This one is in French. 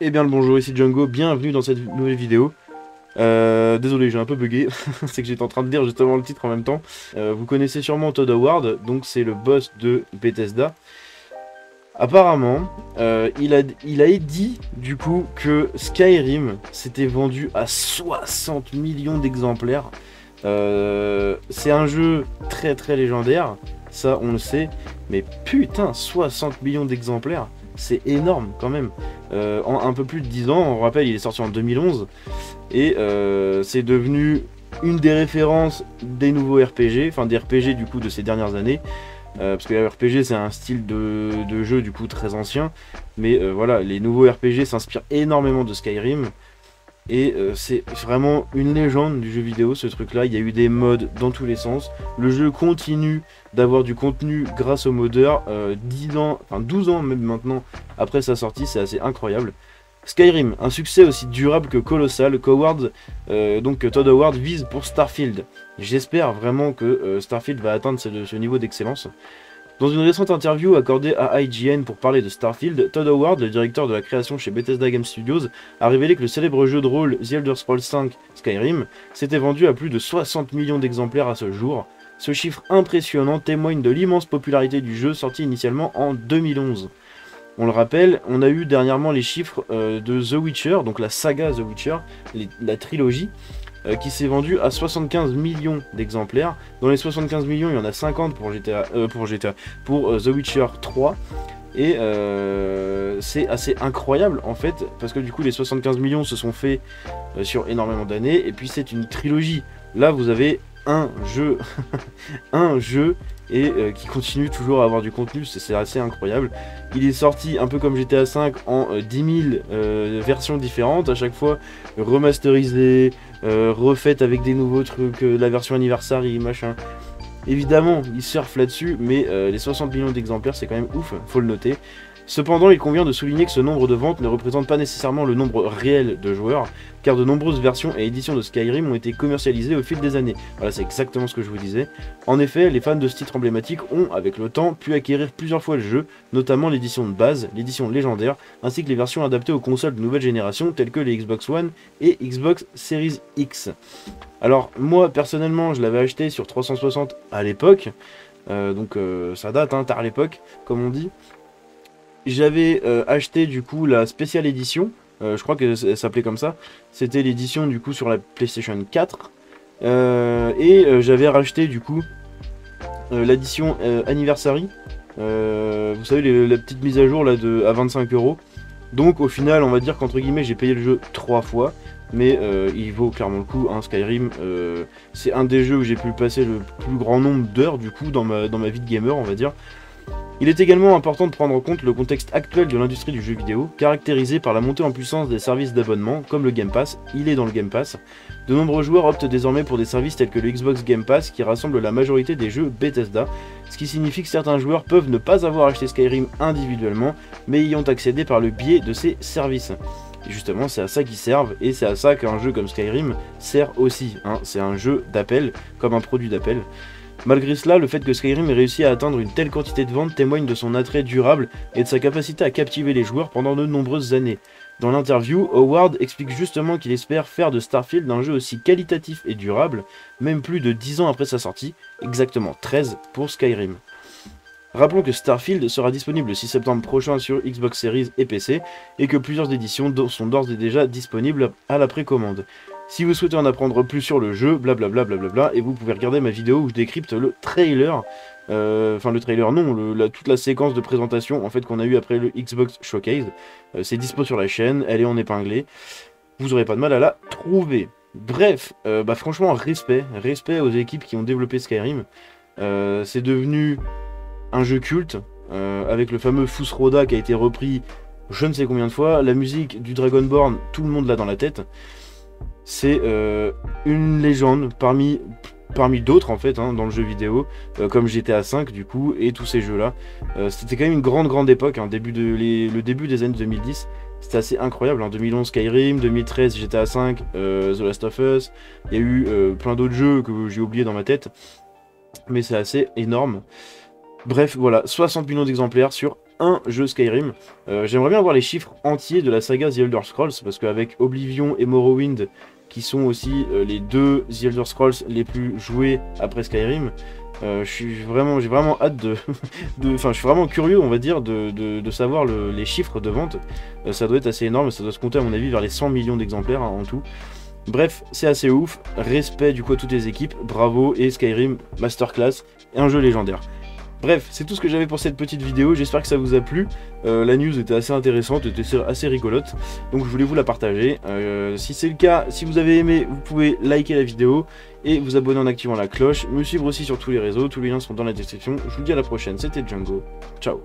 Eh bien le bonjour, ici Django, bienvenue dans cette nouvelle vidéo. Désolé, j'ai un peu bugué, c'est que j'étais en train de lire justement le titre en même temps. Vous connaissez sûrement Todd Howard, donc c'est le boss de Bethesda. Apparemment, il a dit du coup que Skyrim s'était vendu à 60 millions d'exemplaires. C'est un jeu très très légendaire, ça on le sait, mais putain, 60 millions d'exemplaires, c'est énorme quand même. En un peu plus de 10 ans, on rappelle, il est sorti en 2011, et c'est devenu une des références des nouveaux RPG, enfin des RPG du coup de ces dernières années. Parce que les RPG c'est un style de jeu du coup très ancien, mais voilà, les nouveaux RPG s'inspirent énormément de Skyrim. Et c'est vraiment une légende du jeu vidéo ce truc là, il y a eu des mods dans tous les sens. Le jeu continue d'avoir du contenu grâce aux modeurs, 10 ans, enfin 12 ans même maintenant après sa sortie, c'est assez incroyable. Skyrim, un succès aussi durable que colossal, que Todd Howard vise pour Starfield. J'espère vraiment que Starfield va atteindre ce niveau d'excellence. Dans une récente interview accordée à IGN pour parler de Starfield, Todd Howard, le directeur de la création chez Bethesda Game Studios, a révélé que le célèbre jeu de rôle The Elder Scrolls V Skyrim s'était vendu à plus de 60 millions d'exemplaires à ce jour. Ce chiffre impressionnant témoigne de l'immense popularité du jeu sorti initialement en 2011. On le rappelle, on a eu dernièrement les chiffres de The Witcher, donc la saga The Witcher, la trilogie, qui s'est vendu à 75 millions d'exemplaires. Dans les 75 millions, il y en a 50 pour The Witcher 3. Et c'est assez incroyable en fait, parce que du coup les 75 millions se sont faits sur énormément d'années, et puis c'est une trilogie. Là vous avez un jeu, un jeu, et qui continue toujours à avoir du contenu, c'est assez incroyable. Il est sorti un peu comme GTA V en 10 000 versions différentes, à chaque fois remasterisé, refaite avec des nouveaux trucs, la version anniversary, machin. Évidemment, ils surfent là-dessus, mais les 60 millions d'exemplaires, c'est quand même ouf, faut le noter. Cependant, il convient de souligner que ce nombre de ventes ne représente pas nécessairement le nombre réel de joueurs, car de nombreuses versions et éditions de Skyrim ont été commercialisées au fil des années. Voilà, c'est exactement ce que je vous disais. En effet, les fans de ce titre emblématique ont, avec le temps, pu acquérir plusieurs fois le jeu, notamment l'édition de base, l'édition légendaire, ainsi que les versions adaptées aux consoles de nouvelle génération, telles que les Xbox One et Xbox Series X. Alors, moi, personnellement, je l'avais acheté sur 360 à l'époque, ça date, hein, tard à l'époque, comme on dit. J'avais acheté du coup la spéciale édition, je crois que ça s'appelait comme ça. C'était l'édition du coup sur la PlayStation 4. J'avais racheté du coup l'édition Anniversary. Vous savez, la petite mise à jour là à 25 €. Donc au final, on va dire qu'entre guillemets, j'ai payé le jeu 3 fois. Mais il vaut clairement le coup, hein, Skyrim. C'est un des jeux où j'ai pu passer le plus grand nombre d'heures du coup dans ma vie de gamer, on va dire. Il est également important de prendre en compte le contexte actuel de l'industrie du jeu vidéo, caractérisé par la montée en puissance des services d'abonnement, comme le Game Pass. Il est dans le Game Pass. De nombreux joueurs optent désormais pour des services tels que le Xbox Game Pass, qui rassemble la majorité des jeux Bethesda, ce qui signifie que certains joueurs peuvent ne pas avoir acheté Skyrim individuellement, mais y ont accédé par le biais de ces services. Et justement, c'est à ça qu'ils servent, et c'est à ça qu'un jeu comme Skyrim sert aussi, hein. C'est un jeu d'appel, comme un produit d'appel. Malgré cela, le fait que Skyrim ait réussi à atteindre une telle quantité de ventes témoigne de son attrait durable et de sa capacité à captiver les joueurs pendant de nombreuses années. Dans l'interview, Howard explique justement qu'il espère faire de Starfield un jeu aussi qualitatif et durable, même plus de 10 ans après sa sortie, exactement 13 pour Skyrim. Rappelons que Starfield sera disponible le 6 septembre prochain sur Xbox Series et PC, et que plusieurs éditions sont d'ores et déjà disponibles à la précommande. Si vous souhaitez en apprendre plus sur le jeu, blablabla, blablabla, et vous pouvez regarder ma vidéo où je décrypte le trailer, le trailer non, toute la séquence de présentation en fait qu'on a eu après le Xbox Showcase. C'est dispo sur la chaîne, elle est en épinglé, vous aurez pas de mal à la trouver. Bref, franchement, respect aux équipes qui ont développé Skyrim. C'est devenu un jeu culte, avec le fameux Fusroda qui a été repris je ne sais combien de fois. La musique du Dragonborn, tout le monde l'a dans la tête. C'est une légende parmi d'autres en fait, hein, dans le jeu vidéo, comme GTA V du coup, et tous ces jeux là. C'était quand même une grande époque, hein, le début des années 2010. C'était assez incroyable, hein. 2011 Skyrim, 2013 GTA V, The Last of Us. Il y a eu plein d'autres jeux que j'ai oublié dans ma tête, mais c'est assez énorme. Bref, voilà, 60 millions d'exemplaires sur un jeu Skyrim. J'aimerais bien voir les chiffres entiers de la saga The Elder Scrolls, parce qu'avec Oblivion et Morrowind, qui sont aussi les deux The Elder Scrolls les plus joués après Skyrim, j'ai vraiment hâte enfin, je suis vraiment curieux, on va dire, de savoir les chiffres de vente. Ça doit être assez énorme, ça doit se compter à mon avis vers les 100 millions d'exemplaires en tout. Bref, c'est assez ouf, respect du coup à toutes les équipes, bravo, et Skyrim, masterclass, et un jeu légendaire. Bref, c'est tout ce que j'avais pour cette petite vidéo, j'espère que ça vous a plu. La news était assez intéressante, était assez rigolote, donc je voulais vous la partager. Si c'est le cas, si vous avez aimé, vous pouvez liker la vidéo et vous abonner en activant la cloche, me suivre aussi sur tous les réseaux, tous les liens sont dans la description. Je vous dis à la prochaine, c'était Django, ciao.